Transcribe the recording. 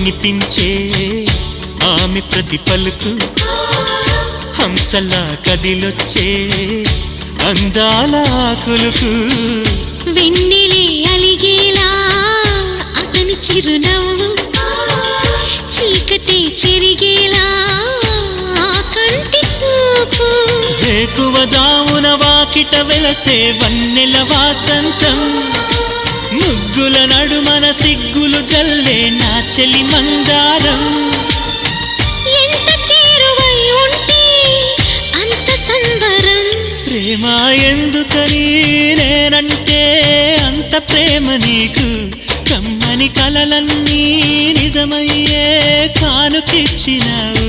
వినిపించే ఆమె ప్రతి పలుకు హంసలా కదిలొచ్చే అందాల కులుకు వెన్నెలే అలిగేలా అతని చిరునవ్వు చీకటే చెరిగేలా కంటి చూపు వేకువ జామున వాకిట వెలసే వన్నెల వాసంతం ముగ్గుల నడుమన సిగ్గులు జల్లే నా చెలి మందారం ఎంత చేరువై ఉంటే అంత సంబరం ప్రేమ ఎందుకని నేనంటే అంత ప్రేమ నీకు కమ్మని కలలన్నీ నిజమయ్యే కానుకిచ్చినావు